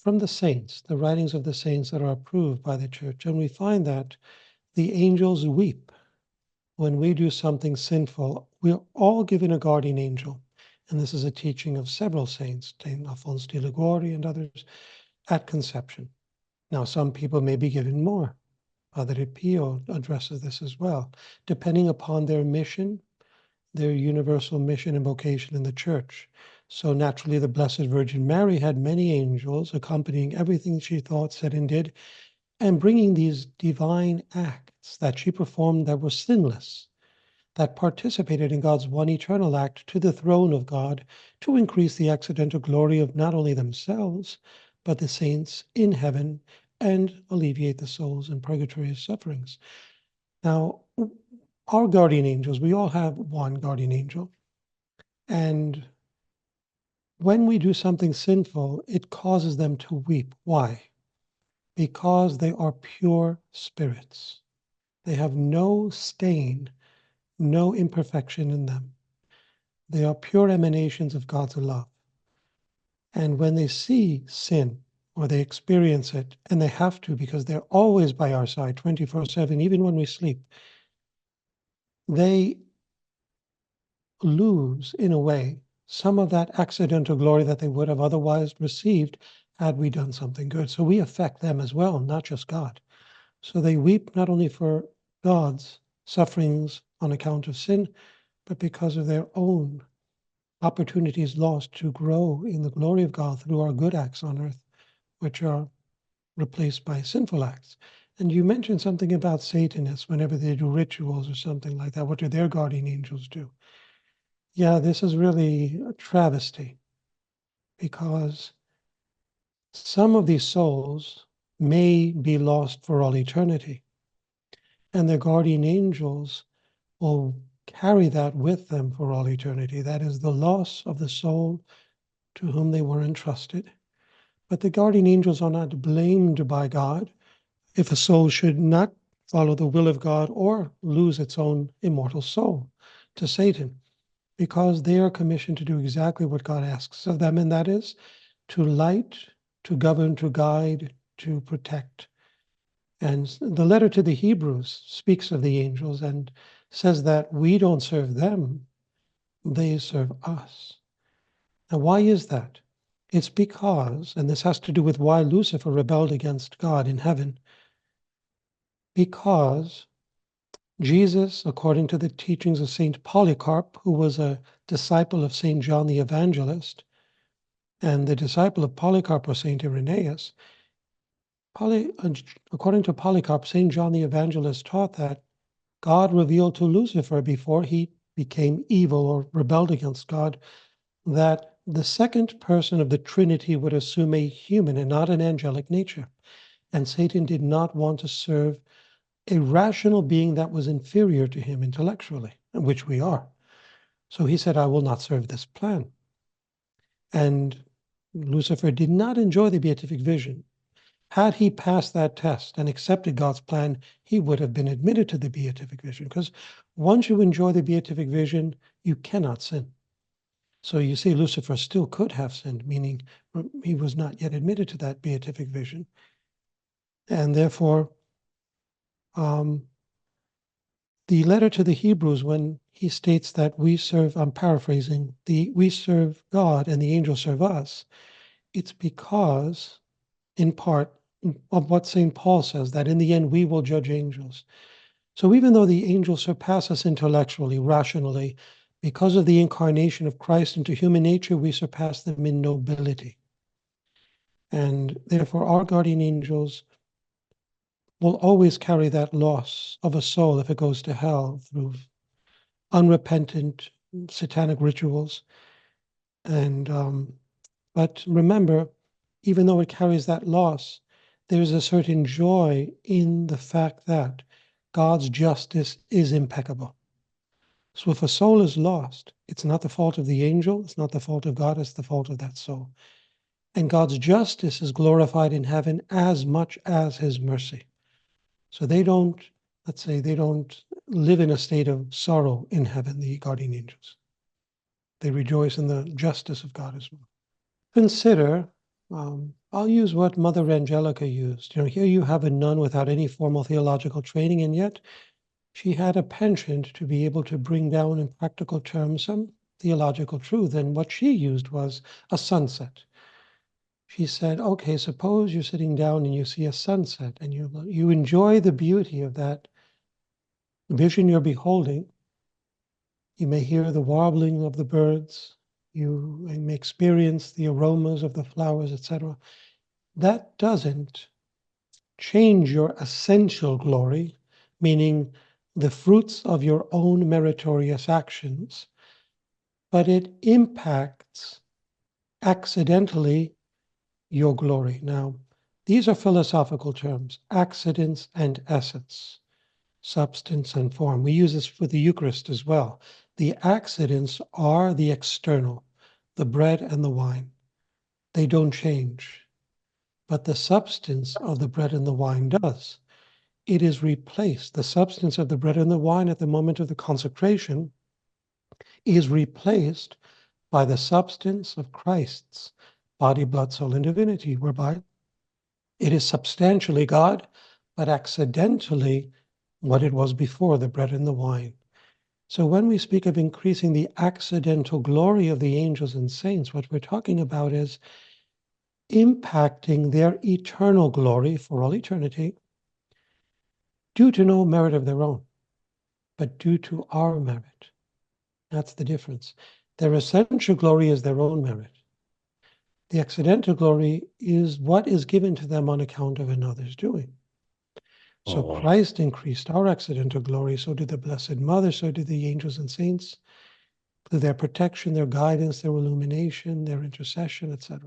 from the saints, the writings of the saints that are approved by the church. And we find that the angels weep when we do something sinful. We're all given a guardian angel. And this is a teaching of several saints, Saint Alphonse de Liguori and others, at conception. Now, some people may be given more. Padre Pio addresses this as well, depending upon their mission, their universal mission and vocation in the church. So naturally, the Blessed Virgin Mary had many angels accompanying everything she thought, said, and did, and bringing these divine acts that she performed that were sinless, that participated in God's one eternal act to the throne of God to increase the accidental glory of not only themselves, but the saints in heaven and alleviate the souls in purgatory's sufferings. Now, our guardian angels, we all have one guardian angel. And when we do something sinful, it causes them to weep. Why? Because they are pure spirits. They have no stain, no imperfection in them. They are pure emanations of God's love. And when they see sin, or they experience it, and they have to because they're always by our side 24/7, even when we sleep, they lose, in a way, some of that accidental glory that they would have otherwise received had we done something good. So we affect them as well, not just God. So they weep not only for God's sufferings on account of sin, but because of their own opportunities lost to grow in the glory of God through our good acts on earth, which are replaced by sinful acts. And you mentioned something about Satanists whenever they do rituals or something like that. What do their guardian angels do? Yeah, this is really a travesty, because some of these souls may be lost for all eternity, and their guardian angels will carry that with them for all eternity. That is the loss of the soul to whom they were entrusted. But the guardian angels are not blamed by God if a soul should not follow the will of God or lose its own immortal soul to Satan, because they are commissioned to do exactly what God asks of them, and that is to light, to govern, to guide, to protect. And the letter to the Hebrews speaks of the angels and says that we don't serve them, they serve us. Now, why is that? It's because, and this has to do with why Lucifer rebelled against God in heaven, because Jesus, according to the teachings of Saint Polycarp, who was a disciple of Saint John the Evangelist, and the disciple of Polycarp was Saint Irenaeus, according to Polycarp, Saint John the Evangelist taught that God revealed to Lucifer before he became evil or rebelled against God, that the second person of the Trinity would assume a human and not an angelic nature. And Satan did not want to serve a rational being that was inferior to him intellectually, which we are. So he said, I will not serve this plan. And Lucifer did not enjoy the beatific vision. Had he passed that test and accepted God's plan, he would have been admitted to the beatific vision, because once you enjoy the beatific vision, you cannot sin. So you see, Lucifer still could have sinned, meaning he was not yet admitted to that beatific vision. And therefore, the letter to the Hebrews, when he states that we serve, I'm paraphrasing, we serve God and the angels serve us, it's because, in part, of what St. Paul says, that in the end we will judge angels. So even though the angels surpass us intellectually, rationally, because of the incarnation of Christ into human nature, we surpass them in nobility. And therefore, our guardian angels will always carry that loss of a soul if it goes to hell through unrepentant satanic rituals. And but remember, even though it carries that loss, there's a certain joy in the fact that God's justice is impeccable. So if a soul is lost, it's not the fault of the angel, it's not the fault of God, it's the fault of that soul. And God's justice is glorified in heaven as much as his mercy. So they don't, let's say, they don't live in a state of sorrow in heaven, the guardian angels. They rejoice in the justice of God as well. Consider, I'll use what Mother Angelica used. Here you have a nun without any formal theological training, and yet she had a penchant to be able to bring down in practical terms some theological truth. And what she used was a sunset. She said, okay, suppose you're sitting down and you see a sunset and you enjoy the beauty of that vision you're beholding. You may hear the warbling of the birds. You may experience the aromas of the flowers, etc. That doesn't change your essential glory, meaning the fruits of your own meritorious actions, but it impacts accidentally your glory. Now, these are philosophical terms: accidents and essence, substance and form. We use this for the Eucharist as well. The accidents are the external, the bread and the wine. They don't change, but the substance of the bread and the wine does. It is replaced. The substance of the bread and the wine at the moment of the consecration is replaced by the substance of Christ's body, blood, soul, and divinity, whereby it is substantially God, but accidentally what it was before, the bread and the wine. So when we speak of increasing the accidental glory of the angels and saints, what we're talking about is impacting their eternal glory for all eternity due to no merit of their own, but due to our merit. That's the difference. Their essential glory is their own merit. The accidental glory is what is given to them on account of another's doing. So Christ increased our accidental glory, so did the Blessed Mother, so did the angels and saints, through their protection, their guidance, their illumination, their intercession, etc.